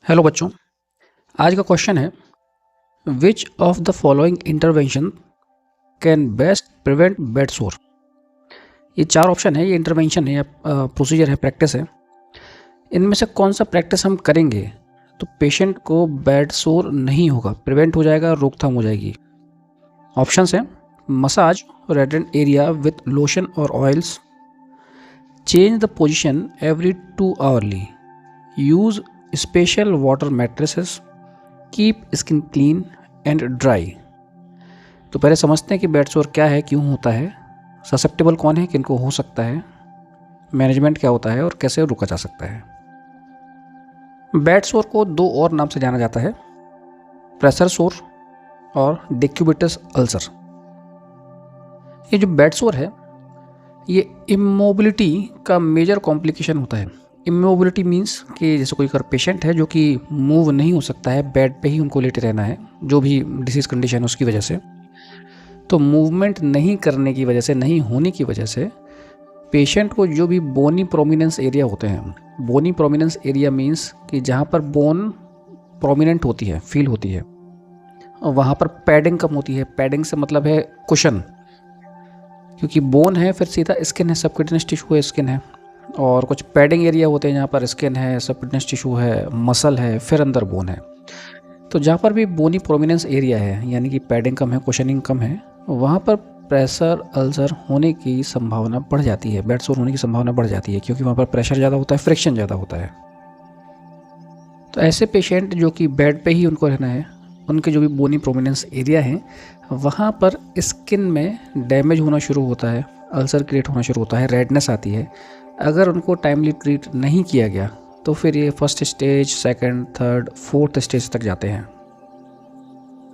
Hello बच्चों। आज का क्वेश्चन है which of the following intervention can best prevent bed सोर। ये चार ऑप्शन है, ये इंटरवेंशन है या प्रोसीजर है, प्रैक्टिस है। इनमें से कौन सा प्रैक्टिस हम करेंगे तो पेशेंट को बेड सोर नहीं होगा, प्रिवेंट हो जाएगा, रोकथाम हो जाएगी। ऑप्शंस हैं massage reddened area with lotion और oils, change the position every 2 hourly, use special water mattresses, keep skin clean and dry. तो पहले समझते हैं कि बेड सोर क्या है, क्यों होता है, ससेप्टेबल कौन है, किनको हो सकता है, मैनेजमेंट क्या होता है और कैसे रोका जा सकता है। बेड सोर को दो और नाम से जाना जाता है, प्रेशर सोर और डिक्यूबिटस अल्सर। ये जो बेड सोर है ये इमोबिलिटी का मेजर कॉम्प्लिकेशन होता है। इमोबिलिटी मीन्स कि जैसे कोई अगर पेशेंट है जो कि मूव नहीं हो सकता है, बेड पे ही उनको लेटे रहना है, जो भी डिसीज़ कंडीशन है उसकी वजह से, तो मूवमेंट नहीं करने की वजह से, नहीं होने की वजह से पेशेंट को जो भी बोनी प्रोमिनेंस एरिया होते हैं, बोनी प्रोमिनेंस एरिया मीन्स कि जहाँ पर बोन प्रोमिनेंट होती है, फील होती है, और वहाँ पर पैडिंग कम होती है। पैडिंग से मतलब है कुशन, क्योंकि बोन है फिर सीधा स्किन है, सबक्यूटेनियस टिश्यू है, स्किन है, और कुछ पैडिंग एरिया होते हैं जहाँ पर स्किन है, सबक्यूटेनियस टिश्यू है, मसल है, फिर अंदर बोन है। तो जहाँ पर भी बोनी प्रोमिनेंस एरिया है यानी कि पैडिंग कम है, कुशनिंग कम है, वहाँ पर प्रेशर अल्सर होने की संभावना बढ़ जाती है, बेड सोर होने की संभावना बढ़ जाती है, क्योंकि वहाँ पर प्रेशर ज़्यादा होता है, फ्रिक्शन ज़्यादा होता है। तो ऐसे पेशेंट जो कि बेड पे ही उनको रहना है, उनके जो भी बोनी प्रोमिनेंस एरिया हैं वहाँ पर स्किन में डैमेज होना शुरू होता है, अल्सर क्रिएट होना शुरू होता है, रेडनेस आती है। अगर उनको टाइमली ट्रीट नहीं किया गया तो फिर ये first stage, second, third, fourth stage तक जाते हैं।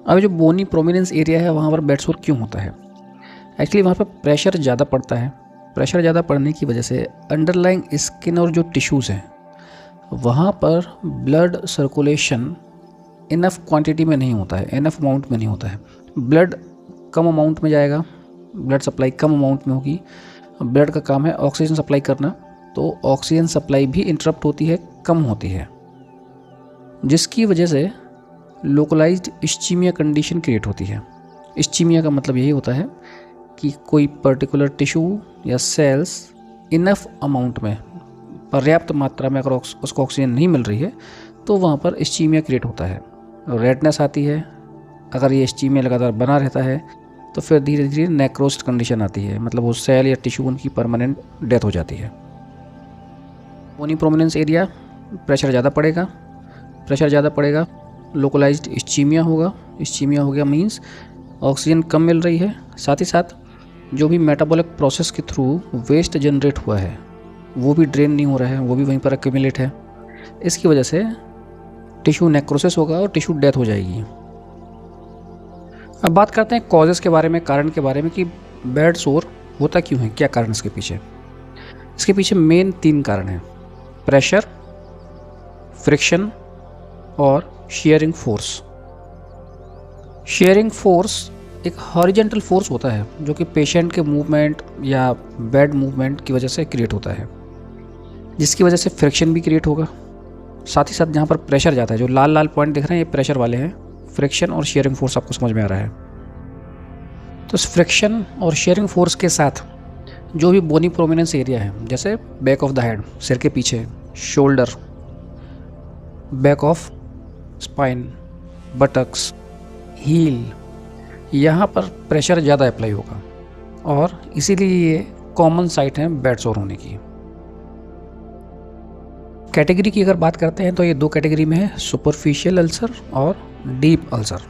अब जो बोनी प्रोमिनेंस एरिया है वहाँ पर बेड सोर क्यों होता है? एक्चुअली वहाँ पर प्रेशर ज़्यादा पड़ता है। प्रेशर ज़्यादा पड़ने की वजह से अंडरलाइंग स्किन और जो टिश्यूज़ हैं वहाँ पर ब्लड सर्कुलेशन इनफ क्वांटिटी में नहीं होता है, इनफ अमाउंट में नहीं होता है। ब्लड कम अमाउंट में जाएगा, ब्लड सप्लाई कम अमाउंट में होगी। ब्लड का काम है ऑक्सीजन सप्लाई करना, तो ऑक्सीजन सप्लाई भी इंटरप्ट होती है, कम होती है, जिसकी वजह से लोकलाइज्ड इस्चीमिया कंडीशन क्रिएट होती है। इस्चीमिया का मतलब यही होता है कि कोई पर्टिकुलर टिश्यू या सेल्स इनफ अमाउंट में, पर्याप्त मात्रा में अगर उसको ऑक्सीजन नहीं मिल रही है तो वहाँ पर इस्चीमिया क्रिएट होता है, रेडनेस आती है। अगर ये इस्चीमिया लगातार बना रहता है तो फिर धीरे धीरे नेक्रोस्ट कंडीशन आती है, मतलब वो सेल या टिश्यू उनकी परमानेंट डेथ हो जाती है। बोनी प्रोमिनेंस एरिया, प्रेशर ज़्यादा पड़ेगा, प्रेशर ज़्यादा पड़ेगा, लोकलाइज्ड इस्चीमिया होगा। इस्चीमिया हो गया मीन्स ऑक्सीजन कम मिल रही है, साथ ही साथ जो भी मेटाबॉलिक प्रोसेस के थ्रू वेस्ट जनरेट हुआ है वो भी ड्रेन नहीं हो रहा है, वो भी वहीं पर एक्यूमुलेट है। इसकी वजह से टिश्यू नेक्रोसिस होगा और टिश्यू डेथ हो जाएगी। अब बात करते हैं कॉजेज़ के बारे में, कारण के बारे में कि बेड सोर होता क्यों है, क्या कारण इसके पीछे। इसके पीछे मेन 3 कारण हैं: प्रेशर, फ्रिक्शन और शेयरिंग फोर्स। शेयरिंग फोर्स एक हॉरिजॉन्टल फोर्स होता है जो कि पेशेंट के मूवमेंट या बेड मूवमेंट की वजह से क्रिएट होता है, जिसकी वजह से फ्रिक्शन भी क्रिएट होगा। साथ ही साथ जहाँ पर प्रेशर जाता है, जो लाल लाल पॉइंट दिख रहे हैं ये प्रेशर वाले हैं, फ्रिक्शन और शेयरिंग फोर्स आपको समझ में आ रहा है। तो इस फ्रिक्शन और शेयरिंग फोर्स के साथ जो भी बोनी प्रोमिनेंस एरिया है, जैसे बैक ऑफ द हेड, सिर के पीछे, shoulder, back of spine, buttocks, heel, यहाँ पर प्रेशर ज़्यादा अप्लाई होगा और इसीलिए ये कॉमन साइट है बेड सोर होने की। कैटेगरी की अगर बात करते हैं तो ये 2 कैटेगरी में है, सुपरफिशियल अल्सर और डीप अल्सर।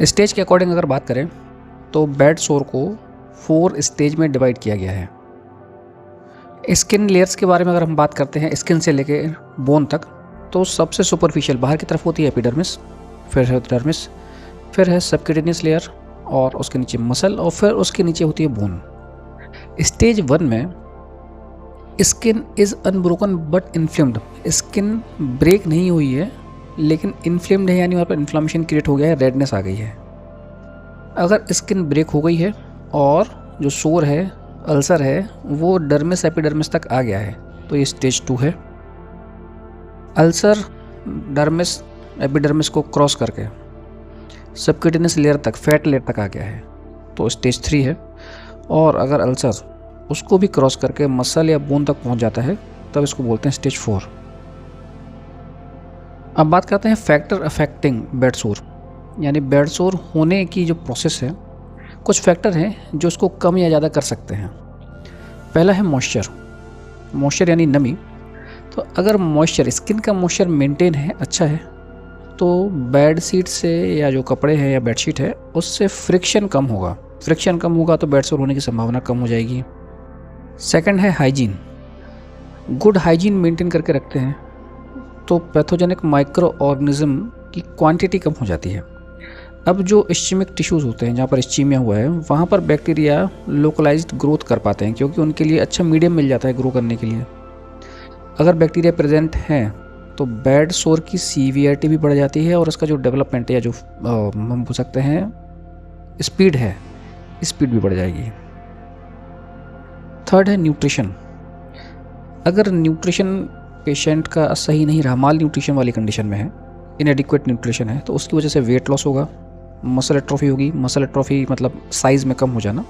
स्टेज के अकॉर्डिंग अगर बात करें तो बेड सोर को 4 स्टेज में डिवाइड किया गया है। स्किन लेयर्स के बारे में अगर हम बात करते हैं, स्किन से लेके बोन तक, तो सबसे सुपरफिशियल बाहर की तरफ होती है एपिडर्मिस, फिर है डर्मिस, फिर है सबक्यूटेनियस लेयर, और उसके नीचे मसल, और फिर उसके नीचे होती है बोन। स्टेज 1 में skin is unbroken but inflamed. Skin break नहीं हुई है लेकिन इन्फ्लेम्ड है, यानी वहाँ पर इन्फ्लामेशन क्रिएट हो गया है, रेडनेस आ गई है। अगर स्किन ब्रेक हो गई है और जो सोर है, अल्सर है, वो डर्मिस एपिडर्मिस तक आ गया है तो ये स्टेज 2 है। अल्सर डर्मिस एपिडर्मिस को क्रॉस करके सबक्यूटेनियस लेयर तक, फैट लेयर तक आ गया है तो स्टेज 3 है। और अगर अल्सर उसको भी क्रॉस करके मसल या बोन तक पहुंच जाता है तब इसको बोलते हैं स्टेज 4। अब बात करते हैं फैक्टर अफेक्टिंग बेड सोर, यानी बेड सोर होने की जो प्रोसेस है, कुछ फैक्टर हैं जो उसको कम या ज़्यादा कर सकते हैं। पहला है मॉइस्चर यानी नमी। तो अगर मॉइस्चर, स्किन का मॉइस्चर मेंटेन है, अच्छा है, तो बेड शीट से या जो कपड़े हैं या बेडशीट है उससे फ्रिक्शन कम होगा तो बेड सोर होने की संभावना कम हो जाएगी। सेकंड है हाइजीन। गुड हाइजीन मेंटेन करके रखते हैं तो पैथोजेनिक माइक्रो ऑर्गेनिज्म की क्वांटिटी कम हो जाती है। अब जो इस्चीमिक टिश्यूज़ होते हैं जहाँ पर इस्चीमिया हुआ है वहाँ पर बैक्टीरिया लोकलाइज्ड ग्रोथ कर पाते हैं, क्योंकि उनके लिए अच्छा मीडियम मिल जाता है ग्रो करने के लिए। अगर बैक्टीरिया प्रेजेंट हैं तो बेड सोर की सीवियरिटी भी बढ़ जाती है और उसका जो डेवलपमेंट या जो हम बोल सकते हैं स्पीड भी बढ़ जाएगी। थर्ड है न्यूट्रिशन। अगर न्यूट्रिशन पेशेंट का सही नहीं रहा, माल न्यूट्रिशन वाली कंडीशन में है, इनएडिक्वेट न्यूट्रिशन है, तो उसकी वजह से वेट लॉस होगा, मसल एट्रोफी होगी। मसल एट्रोफी मतलब साइज़ में कम हो जाना,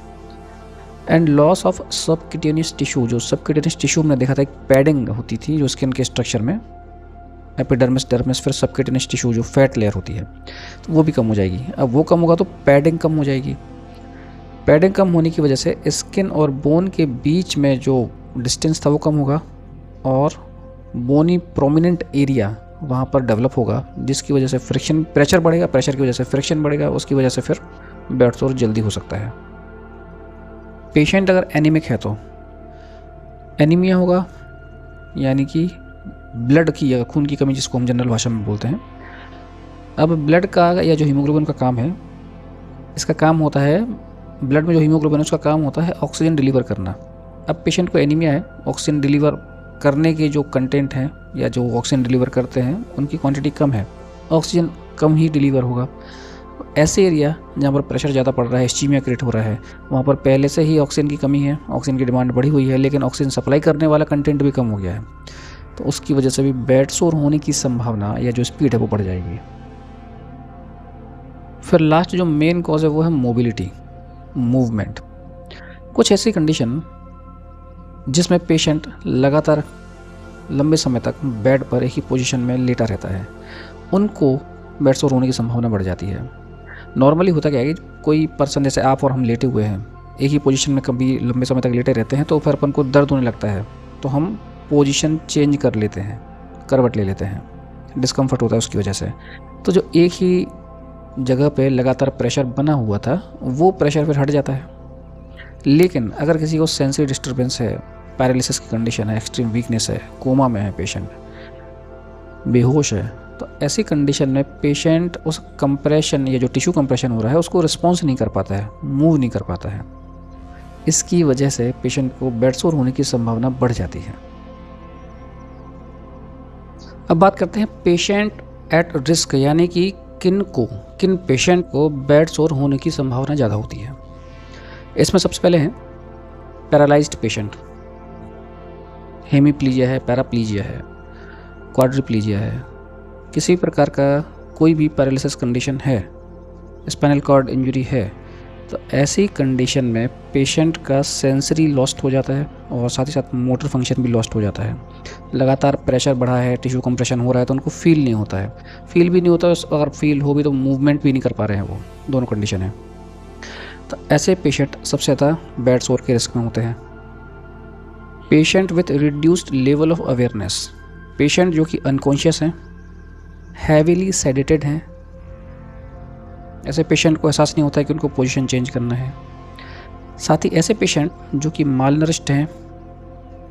and loss of subcutaneous tissue. जो सबक्यूटेनियस टिश्यू हमने देखा था एक पैडिंग होती थी जो स्किन के स्ट्रक्चर में, एपिडर्मिस, डर्मिस, फिर सबक्यूटेनियस टिश्यू जो फैट लेयर होती है, तो वो भी कम हो जाएगी। अब वो कम होगा तो पैडिंग कम हो जाएगी। पैडिंग कम होने की वजह से स्किन और बोन के बीच में जो डिस्टेंस था वो कम होगा और बोनी प्रोमिनेंट एरिया वहाँ पर डेवलप होगा, जिसकी वजह से फ्रिक्शन, प्रेशर बढ़ेगा, प्रेशर की वजह से फ्रिक्शन बढ़ेगा, उसकी वजह से फिर बेड सोर जल्दी हो सकता है। पेशेंट अगर एनीमिक है तो एनीमिया होगा, यानी कि ब्लड की या खून की कमी, जिसको हम जनरल भाषा में बोलते हैं। अब ब्लड का या जो हीमोग्लोबिन का काम है, इसका काम होता है, ब्लड में जो हीमोग्लोबिन है उसका काम होता है ऑक्सीजन डिलीवर करना। अब पेशेंट को एनीमिया है, ऑक्सीजन डिलीवर करने के जो कंटेंट हैं या जो ऑक्सीजन डिलीवर करते हैं उनकी क्वांटिटी कम है, ऑक्सीजन कम ही डिलीवर होगा। ऐसे एरिया जहाँ पर प्रेशर ज़्यादा पड़ रहा है, इस्चीमिया क्रिएट हो रहा है, वहाँ पर पहले से ही ऑक्सीजन की कमी है, ऑक्सीजन की डिमांड बढ़ी हुई है, लेकिन ऑक्सीजन सप्लाई करने वाला कंटेंट भी कम हो गया है, तो उसकी वजह से भी बेड सोर होने की संभावना या जो स्पीड है वो बढ़ जाएगी। फिर लास्ट जो मेन कॉज है वो है मोबिलिटी, मूवमेंट। कुछ ऐसी कंडीशन जिसमें पेशेंट लगातार लंबे समय तक बेड पर एक ही पोजीशन में लेटा रहता है, उनको बेड सोर होने की संभावना बढ़ जाती है। नॉर्मली होता क्या है कि कोई पर्सन, जैसे आप और हम लेटे हुए हैं, एक ही पोजीशन में कभी लंबे समय तक लेटे रहते हैं तो फिर अपन को दर्द होने लगता है, तो हम पोजीशन चेंज कर लेते हैं, करवट ले लेते हैं, डिस्कम्फर्ट होता है उसकी वजह से। तो जो एक ही जगह पे लगातार प्रेशर बना हुआ था वो प्रेशर फिर हट जाता है। लेकिन अगर किसी को सेंसरी डिस्टर्बेंस है, पैरालिसिस की कंडीशन है, एक्सट्रीम वीकनेस है, कोमा में है पेशेंट, बेहोश है, तो ऐसी कंडीशन में पेशेंट उस कंप्रेशन या जो टिश्यू कंप्रेशन हो रहा है उसको रिस्पॉन्स नहीं कर पाता है, मूव नहीं कर पाता है। इसकी वजह से पेशेंट को बेड सोर होने की संभावना बढ़ जाती है। अब बात करते हैं पेशेंट एट रिस्क, यानी कि किन पेशेंट को बेड सोर होने की संभावना ज़्यादा होती है। इसमें सबसे पहले हैं पैरालाइज्ड पेशेंट, हेमीप्लीजिया है, पैराप्लीजिया है, क्वाड्रिप्लीजिया है, किसी प्रकार का कोई भी पैरालिसिस कंडीशन है, स्पाइनल कॉर्ड इंजरी है, तो ऐसी कंडीशन में पेशेंट का सेंसरी लॉस्ट हो जाता है और साथ ही साथ मोटर फंक्शन भी लॉस्ट हो जाता है। लगातार प्रेशर बढ़ा है, टिश्यू कंप्रेशन हो रहा है, तो उनको फील नहीं होता है, फील भी नहीं होता, अगर फील हो भी तो मूवमेंट भी नहीं कर पा रहे हैं, वो दोनों कंडीशन है। तो ऐसे पेशेंट सबसे ज़्यादा बेड सोर के रिस्क में होते हैं। Patient with reduced level of awareness, patient जो कि अनकॉन्शियस हैं, हैवीली सेडेटेड हैं, ऐसे पेशेंट को एहसास नहीं होता है कि उनको पोजीशन चेंज करना है। साथ ही ऐसे पेशेंट जो कि मालनरिश्ड हैं,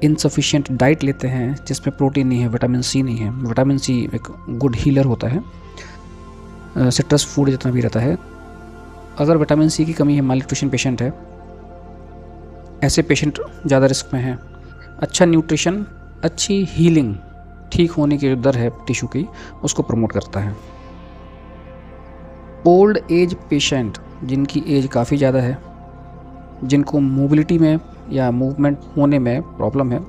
इनसफिशिएंट डाइट लेते हैं जिसमें प्रोटीन नहीं है, विटामिन सी नहीं है। विटामिन सी एक गुड हीलर होता है, सिट्रस फूड जितना भी रहता है। अगर विटामिन सी की कमी है, मालन्यूट्रिशन पेशेंट है, ऐसे पेशेंट ज़्यादा रिस्क में हैं। अच्छा न्यूट्रिशन, अच्छी हीलिंग, ठीक होने की जो दर है टिश्यू की, उसको प्रमोट करता है। ओल्ड एज पेशेंट, जिनकी एज काफ़ी ज़्यादा है, जिनको मोबिलिटी में या मूवमेंट होने में प्रॉब्लम है,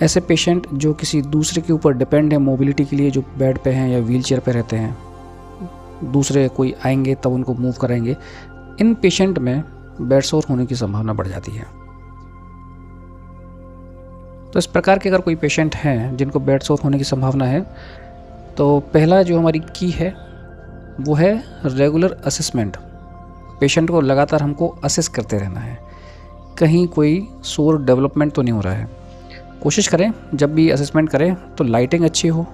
ऐसे पेशेंट जो किसी दूसरे के ऊपर डिपेंड है मोबिलिटी के लिए, जो बेड पे हैं या व्हील चेयर पर रहते हैं, दूसरे कोई आएंगे तब उनको मूव कराएंगे, इन पेशेंट में बेड सोर होने की संभावना बढ़ जाती है। तो इस प्रकार के अगर कोई पेशेंट हैं जिनको बेड सोर होने की संभावना है, तो पहला जो हमारी की है वो है रेगुलर असेसमेंट। पेशेंट को लगातार हमको असेस करते रहना है, कहीं कोई सोर डेवलपमेंट तो नहीं हो रहा है। कोशिश करें जब भी असेसमेंट करें तो लाइटिंग अच्छी हो,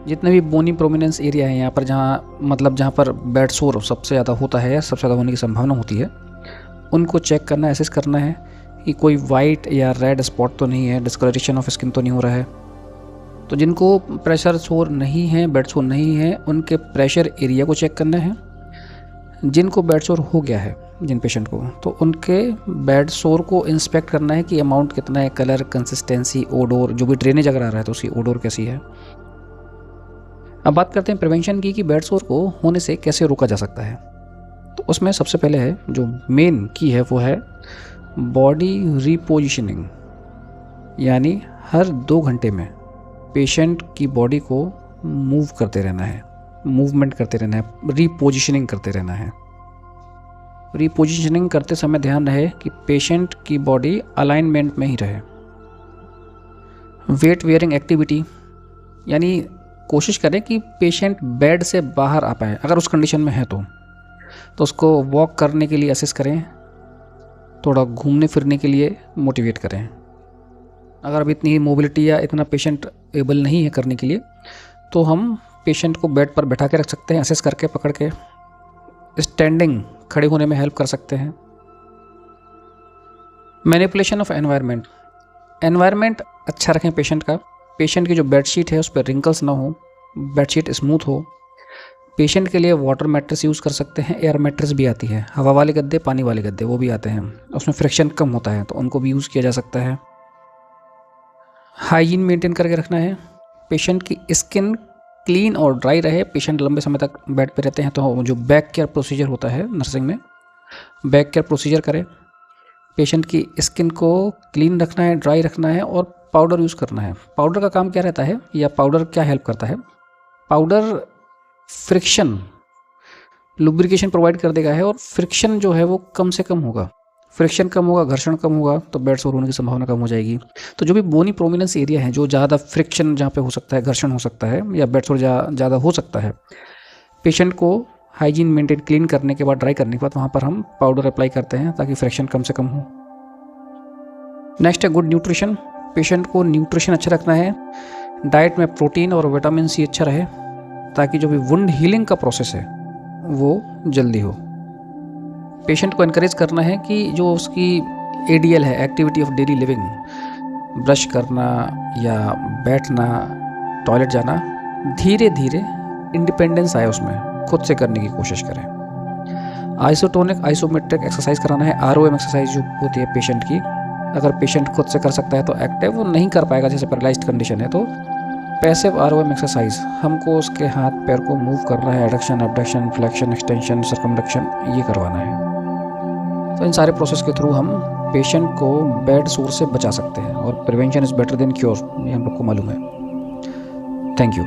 जितने भी बोनी प्रोमिनेंस एरिया है यहाँ पर, जहाँ पर बेड सोर सबसे ज़्यादा होता है या सबसे ज़्यादा होने की संभावना होती है, उनको चेक करना है, असेस करना है कि कोई वाइट या रेड स्पॉट तो नहीं है, डिस्कलरेशन ऑफ स्किन तो नहीं हो रहा है। तो जिनको प्रेशर सोर नहीं है, बेड सोर नहीं है, उनके प्रेशर एरिया को चेक करना है। जिनको बेड सोर हो गया है, जिन पेशेंट को, तो उनके बेड सोर को इंस्पेक्ट करना है कि अमाउंट कितना है, कलर, कंसिस्टेंसी, ओडोर, जो भी ड्रेनेज अगर आ रहा है तो उसकी ओडोर कैसी है। अब बात करते हैं प्रिवेंशन की कि बेड सोर को होने से कैसे रोका जा सकता है। तो उसमें सबसे पहले है, जो मेन की है वो है बॉडी रीपोजिशनिंग, यानी हर 2 घंटे में पेशेंट की बॉडी को मूव करते रहना है, मूवमेंट करते रहना है, रीपोजिशनिंग करते रहना है। रीपोजिशनिंग करते समय ध्यान रहे कि पेशेंट की बॉडी अलाइनमेंट में ही रहे। वेट वेयरिंग एक्टिविटी, यानी कोशिश करें कि पेशेंट बेड से बाहर आ पाए, अगर उस कंडीशन में है तो उसको वॉक करने के लिए असिस्ट करें, थोड़ा घूमने फिरने के लिए मोटिवेट करें। अगर अब इतनी मोबिलिटी या इतना पेशेंट एबल नहीं है करने के लिए, तो हम पेशेंट को बेड पर बैठा के रख सकते हैं, असेस करके, पकड़ के। स्टैंडिंग, खड़े होने में हेल्प कर सकते हैं। मैनिपुलेशन ऑफ एनवायरनमेंट, एनवायरनमेंट अच्छा रखें पेशेंट का। पेशेंट की जो बेडशीट है उस पर रिंकल्स ना हो, बेडशीट स्मूथ हो। पेशेंट के लिए वाटर मैट्रेस यूज़ कर सकते हैं, एयर मैट्रेस भी आती है, हवा वाले गद्दे, पानी वाले गद्दे, वो भी आते हैं, उसमें फ्रिक्शन कम होता है तो उनको भी यूज़ किया जा सकता है। हाइजीन मेंटेन करके रखना है, पेशेंट की स्किन क्लीन और ड्राई रहे। पेशेंट लंबे समय तक बेड पे रहते हैं तो जो बैक केयर प्रोसीजर होता है नर्सिंग में, बैक केयर प्रोसीजर करें। पेशेंट की स्किन को क्लीन रखना है, ड्राई रखना है, और पाउडर यूज़ करना है। पाउडर का काम क्या रहता है, या पाउडर क्या हेल्प करता है? पाउडर फ्रिक्शन, लुब्रिकेशन प्रोवाइड कर देगा है, और फ्रिक्शन जो है वो कम से कम होगा। फ्रिक्शन कम होगा, घर्षण कम होगा, तो बेड सोर होने की संभावना कम हो जाएगी। तो जो भी बोनी प्रोमिनेंस एरिया है, जो ज़्यादा फ्रिक्शन जहाँ पे हो सकता है, घर्षण हो सकता है, या बेड सोर ज़्यादा हो सकता है, पेशेंट को हाइजीन मेंटेन, क्लीन करने के बाद, ड्राई करने के बाद वहाँ पर हम पाउडर अप्लाई करते हैं ताकि फ्रिक्शन कम से कम हो। नेक्स्ट है गुड न्यूट्रिशन। पेशेंट को न्यूट्रिशन अच्छा रखना है, डाइट में प्रोटीन और विटामिन सी अच्छा रहे, ताकि जो भी वुंड हीलिंग का प्रोसेस है वो जल्दी हो। पेशेंट को इनकरेज करना है कि जो उसकी ADL है, activity of daily living, brush करना या बैठना, टॉयलेट जाना, धीरे धीरे इंडिपेंडेंस आए, उसमें खुद से करने की कोशिश करें। आइसोटोनिक, आइसोमेट्रिक एक्सरसाइज कराना है, ROM एक्सरसाइज जो होती है पेशेंट की। अगर पेशेंट खुद से कर सकता है तो एक्टिव, वो नहीं कर पाएगा, जैसे पैरालाइज्ड कंडीशन है, तो पैसिव ROM एक्सरसाइज, हमको उसके हाथ पैर को मूव करना है, adduction, abduction, flexion, extension, circumduction, ये करवाना है। तो इन सारे प्रोसेस के थ्रू हम पेशेंट को बेड सोर से बचा सकते हैं, और prevention is better than cure, ये हम लोग को मालूम है। Thank you.